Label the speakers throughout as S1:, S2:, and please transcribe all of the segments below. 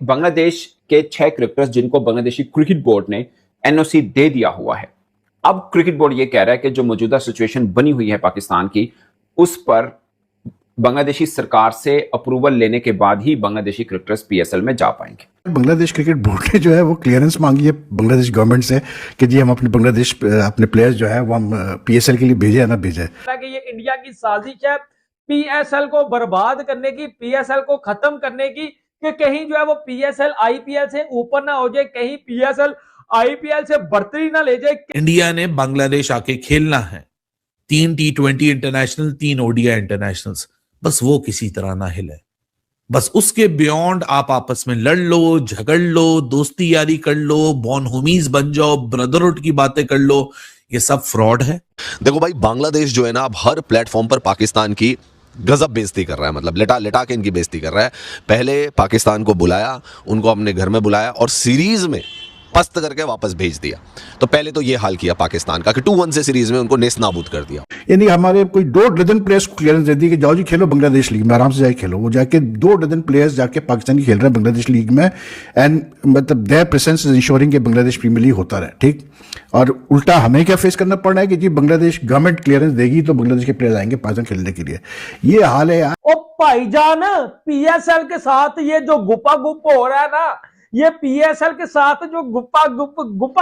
S1: बांग्लादेश के 6 क्रिकेटर्स जिनको Bangladeshi cricket board ने एनओसी दे दिया हुआ है। अब क्रिकेट बोर्ड ये कह रहा है कि जो मौजूदा सिचुएशन बनी हुई है पाकिस्तान की, उस पर बांग्लादेशी सरकार से अप्रूवल लेने के बाद ही बांग्लादेशी क्रिकेटर्स पीएसएल में जा पाएंगे।
S2: बांग्लादेश क्रिकेट बोर्ड ने जो है वो क्लियरेंस मांगी है बांग्लादेश गवर्नमेंट से कि जी हम अपने प्लेयर्स जो है वो हम पीएसएल के लिए भेजे या ना भेजे।
S3: कि ये इंडिया की साजिश है पीएसएल को बर्बाद करने की, पीएसएल को खत्म करने की, कि कहीं जो है वो पीएसएल आईपीएल से ऊपर ना हो जाए, कहीं पीएसएल आईपीएल से बढ़तरी ना ले जाए।
S4: इंडिया ने बांग्लादेश आके खेलना है, 3 T20 इंटरनेशनल, 3 ओडीआई इंटरनेशनल्स, बस वो किसी तरह ना हिले। बस उसके बियॉन्ड आप आपस में लड़ लो, झगड़ लो, दोस्ती यारी कर लो, बॉर्न होमीज बन जाओ, ब्रदरहुड की बातें कर लो, ये सब फ्रॉड है।
S5: देखो भाई, बांग्लादेश जो है ना अब हर प्लेटफॉर्म पर पाकिस्तान की गजब बेइज्जती कर रहा है, मतलब लेटा लेटा के इनकी बेइज्जती कर रहा है। पहले पाकिस्तान को बुलाया, उनको अपने घर में बुलाया और सीरीज में पस्त करके वापस भेज दिया। तो पहले तो ये हाल किया पाकिस्तान का कि 2-1 से सीरीज में उनको नेस्त नाबूद कर दिया।
S2: यानी हमारे कोई 2 डजन प्लेयर्स को क्लियरेंस दे दी कि जाओ जी खेलो बांग्लादेश लीग में, आराम से जाके खेलो। वो जाके 2 डजन प्लेयर्स जाके पाकिस्तानी खेल रहे हैं बांग्लादेश लीग में, एंड मतलब देयर प्रेजेंस इज इंश्योरिंग कि बांग्लादेश प्रीमियर लीग होता रहे, ठीक। और उल्टा हमें क्या फेस करना पड़ रहा है कि जी बांग्लादेश गवर्नमेंट क्लियरेंस देगी तो बांग्लादेश के प्लेयर्स आएंगे पाकिस्तान खेलने के लिए। ये हाल है यार।
S3: ओ भाईजान, पीएसएल के साथ ये जो गुप्पा गुप हो रहा है ना, ये पीएसएल के साथ जो गुप्पा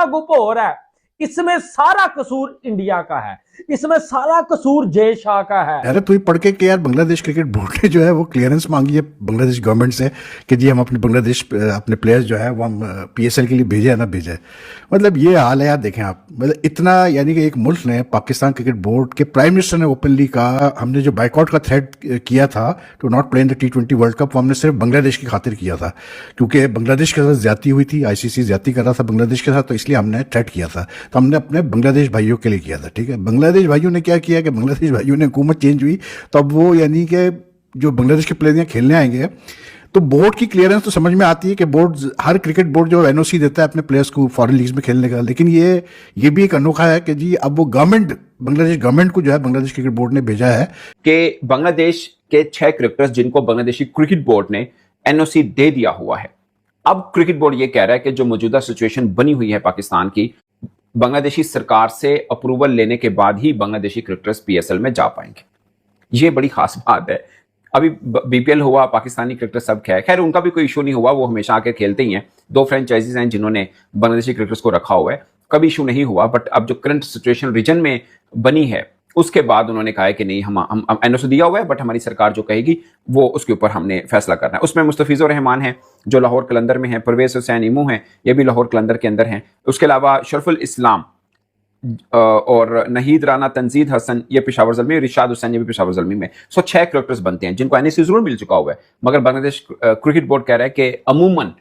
S3: गुप हो रहा है, इसमें सारा कसूर इंडिया का है, इसमें सारा कसूर जय शाह का है।
S2: अरे तू ही पढ़ के कि यार बांग्लादेश क्रिकेट बोर्ड ने जो है वो क्लियरेंस मांगी है बांग्लादेश गवर्नमेंट से कि जी हम अपने प्लेयर्स जो है वो हम पीएसएल के लिए भेजे या ना भेजे। मतलब ये हाल है यार। देखें आप, मतलब इतना, यानी कि एक मुल्क ने, पाकिस्तान क्रिकेट बोर्ड के प्राइम मिनिस्टर ने ओपनली कहा, हमने जो बाइकआउट का थ्रेट किया था to not play in the T20 world cup, वो हमने सिर्फ बांग्लादेश की खातिर किया था, क्योंकि बांग्लादेश के साथ ज्यादती हुई थी, आईसीसी ज्यादती कर रहा था बांग्लादेश के साथ, तो इसलिए हमने थ्रेट किया था। तो हमने अपने बांग्लादेश भाइयों के लिए किया था, ठीक है। बांग्लादेश भाइयों ने क्या किया कि बांग्लादेश भाइयों ने हुकूमत चेंज हुई तो अब वो, यानी कि जो बांग्लादेश के प्लेयर यहाँ खेलने आएंगे तो बोर्ड की क्लियरेंस तो समझ में आती है कि बोर्ड, हर क्रिकेट बोर्ड जो एनओसी देता है अपने प्लेयर्स को फॉरेन लीग्स में खेलने का, लेकिन ये भी एक अनोखा है कि जी अब वो बांग्लादेश गवर्नमेंट को जो है बांग्लादेश क्रिकेट बोर्ड ने भेजा है
S1: कि बांग्लादेश के 6 क्रिकेटर्स जिनको बांग्लादेशी क्रिकेट बोर्ड ने एनओसी दे दिया हुआ है। अब क्रिकेट बोर्ड ये कह रहा है कि जो मौजूदा सिचुएशन बनी हुई है पाकिस्तान की, बांग्लादेशी सरकार से अप्रूवल लेने के बाद ही बांग्लादेशी क्रिकेटर्स पीएसएल में जा पाएंगे। ये बड़ी खास बात है। अभी बीपीएल हुआ, पाकिस्तानी क्रिकेटर सब खैर उनका भी कोई इशू नहीं हुआ, वो हमेशा आके खेलते ही हैं। 2 फ्रेंचाइजीज हैं जिन्होंने बांग्लादेशी क्रिकेटर्स को रखा हुआ है, कभी इशू नहीं हुआ। बट अब जो करंट सिचुएशन रीजन में बनी है, उसके बाद उन्होंने कहा है कि नहीं, हम एनओसी दिया हुआ है, बट हमारी सरकार जो कहेगी वो उसके ऊपर हमने फैसला करना है। उसमें मुस्तफिजुर रहमान है जो लाहौर कलंदर में है, परवेज हुसैन इमू है, ये भी लाहौर कलंदर के अंदर हैं। उसके अलावा शरफुल इस्लाम और नहीद राना, तंजीद हसन, ये पेशावर ज़ल्मी, रिशाद हुसैन ये भी पेशावर ज़ल्मी में। 6 क्रिकेटर्स बनते हैं जिनको एनओसी जरूर मिल चुका हुआ है, मगर बांग्लादेश क्रिकेट बोर्ड कह रहा है कि अमूमन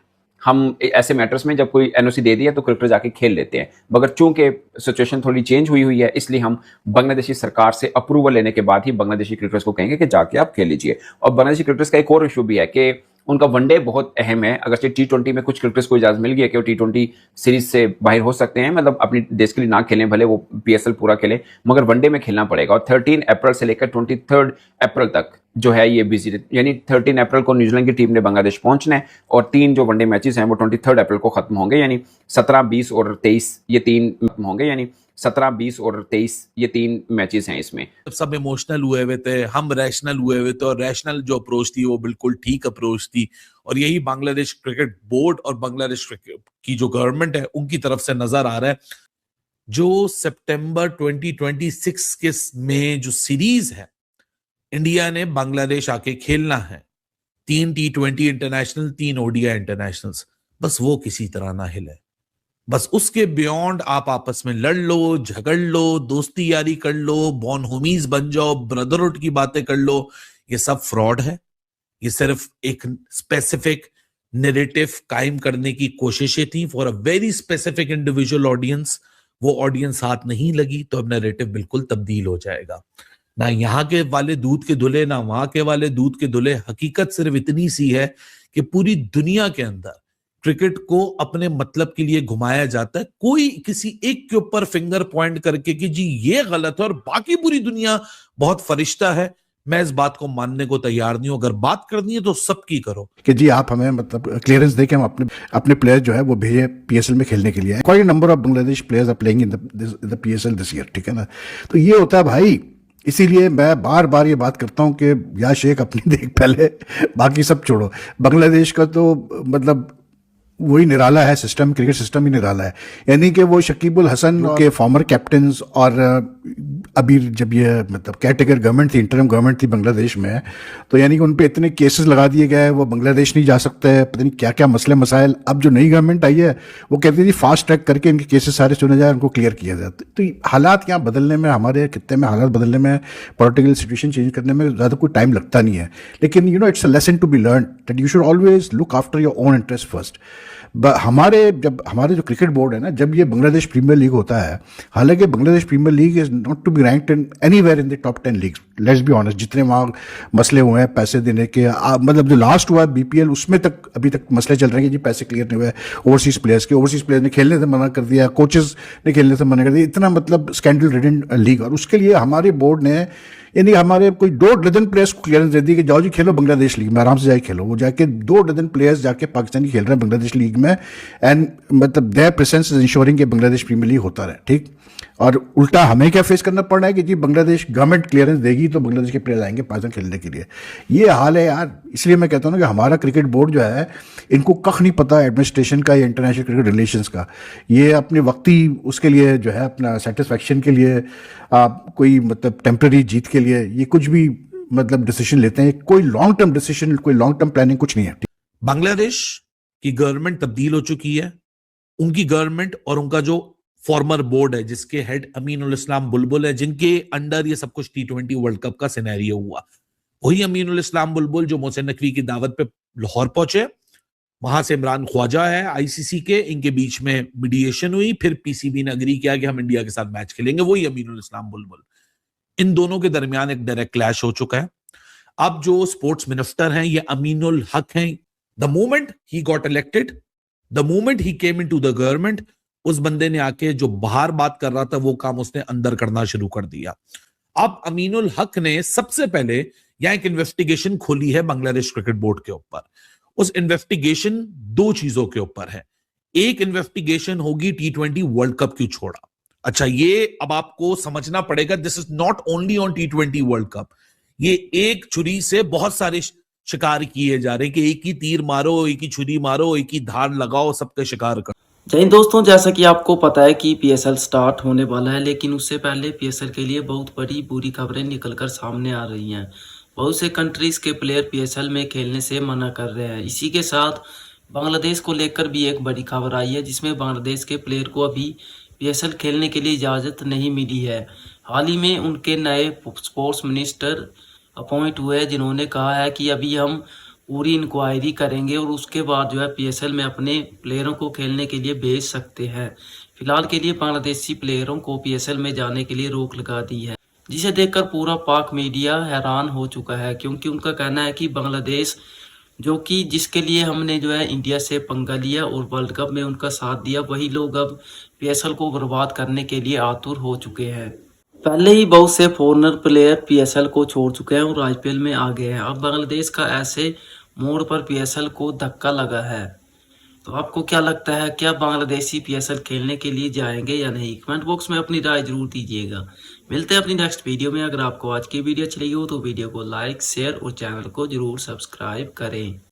S1: हम ऐसे मैटर्स में जब कोई एनओसी दे दिया तो क्रिकेटर जाके खेल लेते हैं, मगर चूंकि सिचुएशन थोड़ी चेंज हुई है, इसलिए हम बांग्लादेशी सरकार से अप्रूवल लेने के बाद ही बांग्लादेशी क्रिकेटर्स को कहेंगे कि जाके आप खेल लीजिए। और बांग्लादेशी क्रिकेटर्स का एक और इशू भी है कि उनका वनडे बहुत अहम है। अगर T20 में कुछ क्रिकेटर्स को इजाजत मिल गई है कि वो T20 सीरीज से बाहर हो सकते हैं, मतलब अपने देश के लिए ना खेलें, भले वो पीएसएल पूरा खेलें, मगर वनडे में खेलना पड़ेगा। और 13 अप्रैल से लेकर 23 अप्रैल तक जो है ये बिजी, यानी 13 अप्रैल को न्यूजीलैंड की टीम ने बांग्लादेश पहुंचना है और 3 जो वनडे मैचेस हैं वो 23 अप्रैल को खत्म होंगे, यानी 17, 20 और 23 ये 3 खत्म होंगे, यानी 17, 20 और 23 ये 3 मैचेस हैं इसमें।
S4: सब इमोशनल हुए थे, हम रैशनल हुए थे, और रैशनल जो अप्रोच थी वो बिल्कुल ठीक अप्रोच थी, और यही बांग्लादेश क्रिकेट बोर्ड और बांग्लादेश क्रिकेट की जो गवर्नमेंट है उनकी तरफ से नजर आ रहा है। जो सितंबर 2026 के में जो सीरीज है, इंडिया ने बांग्लादेश आके खेलना है, 3 T20 इंटरनेशनल, 3 ओडीआई इंटरनेशनल्स, बस वो किसी तरह ना हिले। बस उसके बियॉन्ड आप आपस में लड़ लो, झगड़ लो, दोस्ती यारी कर लो, बॉर्न होमीज बन जाओ, ब्रदरहुड की बातें कर लो, ये सब फ्रॉड है। ये सिर्फ एक स्पेसिफिक नैरेटिव कायम करने की कोशिशें थी for a very specific individual audience. वो ऑडियंस हाथ नहीं लगी तो अब नैरेटिव बिल्कुल तब्दील हो जाएगा। ना यहाँ के वाले दूध के धुले, ना वहां के वाले दूध के धुले। हकीकत सिर्फ इतनी सी है कि पूरी दुनिया के अंदर क्रिकेट को अपने मतलब के लिए घुमाया जाता है, कोई किसी एक के ऊपर फिंगर पॉइंट करके कि जी ये गलत है और बाकी पूरी दुनिया बहुत फरिश्ता है, मैं इस बात को मानने को तैयार नहीं हूं। अगर बात करनी है तो सबकी करो।
S2: कि जी आप हमें मतलब क्लियरेंस दे के हम अपने अपने प्लेयर जो है वो भेजे पीएसएल में खेलने के लिए। Quite number of Bangladesh players are playing in the PSL this year, ठीक है ना। तो ये होता है भाई, इसीलिए मैं बार बार ये बात करता हूँ कि या शेख अपनी देख पहले, बाकी सब छोड़ो। बांग्लादेश का तो मतलब वही निराला है सिस्टम, क्रिकेट सिस्टम ही निराला है। यानी कि वो शकीबुल हसन के फॉर्मर कैप्टन्स और अभी जब ये मतलब केयरटेकर गवर्नमेंट थी, इंटरिम गवर्नमेंट थी बांग्लादेश में, तो यानी कि उन पे इतने केसेस लगा दिए गए, वो बांग्लादेश नहीं जा सकते, पता नहीं क्या क्या मसले मसाइल। अब जो नई गवर्नमेंट आई है वो कहती थी फास्ट ट्रैक करके इनके केसेस सारे सुने जाए, उनको क्लियर किया जाए। तो हालात यहाँ बदलने में, हमारे खित्ते में हालात बदलने में, पॉलिटिकल सिचुएशन चेंज करने में ज़्यादा कोई टाइम लगता नहीं है। लेकिन it's a lesson to be learn that you should always look after your own interest first. हमारे जो क्रिकेट बोर्ड है ना, जब ये बांग्लादेश प्रीमियर लीग होता है, हालांकि Bangladesh premier league is not to be ranked in anywhere in the top 10 leagues, let's be honest. जितने वहाँ मसले हुए हैं पैसे देने के, मतलब जो लास्ट हुआ है बीपीएल, उसमें तक अभी तक मसले चल रहे हैं कि जी पैसे क्लियर नहीं हुए ओवरसीज प्लेयर्स के। ओवरसीज प्लेयर्स ने खेलने से मना कर दिया, कोचेस ने खेलने से मना कर दिया। इतना मतलब स्कैंडल रिडन लीग, और उसके लिए हमारे बोर्ड ने यानी हमारे कोई 2 डजन प्लेयर्स को क्लियरेंस दे दी कि जाओ जी खेलो बांग्लादेश लीग में, आराम से जाके खेलो। वो जाके 2 डजन प्लेयर्स जाके पाकिस्तानी खेल रहे हैं बांग्लादेश लीग में, एंड मतलब देयर प्रेजेंस इज इंश्योरिंग कि बांग्लादेश प्रीमियर लीग होता रहे, ठीक। और उल्टा हमें क्या फेस करना पड़ रहा है कि जी बांग्लादेश गवर्नमेंट क्लियरेंस देगी तो बांग्लादेश के प्लेयर आएंगे पाकिस्तान खेलने के लिए। ये हाल है यार। इसलिए मैं कहता हूँ ना कि हमारा क्रिकेट बोर्ड जो है, इनको कख नहीं पता एडमिनिस्ट्रेशन का या इंटरनेशनल क्रिकेट रिलेशंस का। ये अपने वक्ती उसके लिए जो है, अपना सेटिस्फैक्शन के लिए, कोई मतलब टेम्पररी जीत के लिए ये कुछ भी मतलब डिसीजन लेते हैं। कोई लॉन्ग टर्म डिसीजन, कोई लॉन्ग टर्म प्लानिंग कुछ नहीं है।
S4: बांग्लादेश की गवर्नमेंट तब्दील हो चुकी है। उनकी गवर्नमेंट और उनका जो फॉर्मर बोर्ड है, जिसके हेड अमीनुल इस्लाम बुलबुल है, जिनके अंडर ये सब कुछ T20 वर्ल्ड कप का सिनेरियो हुआ, वही अमीनुल इस्लाम बुलबुल जो मोहसिन नकवी की दावत पे लाहौर पहुंचे। वहां से इमरान ख्वाजा है आईसीसी के, इनके बीच में मीडिएशन हुई, फिर पीसीबी ने अग्री किया कि हम इंडिया के साथ मैच खेलेंगे, वही अमीनुल इस्लाम बुलबुल। इन दोनों के दरमियान एक डायरेक्ट क्लैश हो चुका है। अब जो स्पोर्ट्स मिनिस्टर हैं ये अमीनुल हक हैं। The moment he got elected, the moment he came into the government, उस बंदे ने आके जो बाहर बात कर रहा था वो काम उसने अंदर करना शुरू कर दिया। अब अमीनुल हक ने सबसे पहले यहां एक इन्वेस्टिगेशन खोली है बांग्लादेश क्रिकेट बोर्ड के ऊपर। उस इन्वेस्टिगेशन 2 चीजों के ऊपर है। एक इन्वेस्टिगेशन होगी T20 वर्ल्ड कप की छोड़ा। अच्छा, ये अब आपको समझना पड़ेगा, this is not only on T20 world cup. ये एक छुरी से बहुत सारे शिकार किए जा रहे हैं कि एक ही तीर मारो, एक ही छुरी मारो, एक ही धार लगाओ, सबके शिकार करो।
S6: जय हिंद दोस्तों, जैसा कि आपको पता है कि पीएसएल स्टार्ट होने वाला है, लेकिन उससे पहले पीएसएल के लिए बहुत बड़ी बुरी खबरें निकलकर सामने आ रही हैं। बहुत से कंट्रीज के प्लेयर पीएसएल में खेलने से मना कर रहे हैं। इसी के साथ बांग्लादेश को लेकर भी एक बड़ी खबर आई है, जिसमें बांग्लादेश के प्लेयर को अभी पीएसएल खेलने के लिए इजाज़त नहीं मिली है। हाल ही में उनके नए स्पोर्ट्स मिनिस्टर अपॉइंट हुए हैं, जिन्होंने कहा है कि अभी हम पूरी इंक्वायरी करेंगे और उसके बाद जो है पीएसएल में अपने प्लेयरों को खेलने के लिए भेज सकते हैं। फिलहाल के लिए बांग्लादेशी प्लेयरों को पीएसएल में जाने के लिए रोक लगा दी है, जिसे देखकर पूरा पाक मीडिया हैरान हो चुका है, क्योंकि उनका कहना है कि बांग्लादेश जो कि जिसके लिए हमने जो है इंडिया से पंगा लिया और वर्ल्ड कप में उनका साथ दिया, वही लोग अब पीएसएल को बर्बाद करने के लिए आतुर हो चुके हैं। पहले ही बहुत से फॉरेनर प्लेयर पीएसएल को छोड़ चुके हैं और आईपीएल में आ गए हैं। अब बांग्लादेश का ऐसे मोड़ पर पीएसएल को धक्का लगा है। तो आपको क्या लगता है, क्या बांग्लादेशी पीएसएल खेलने के लिए जाएंगे या नहीं? कमेंट बॉक्स में अपनी राय जरूर दीजिएगा। मिलते हैं अपनी नेक्स्ट वीडियो में। अगर आपको आज की वीडियो अच्छी लगी हो तो वीडियो को लाइक, शेयर और चैनल को जरूर सब्सक्राइब करें।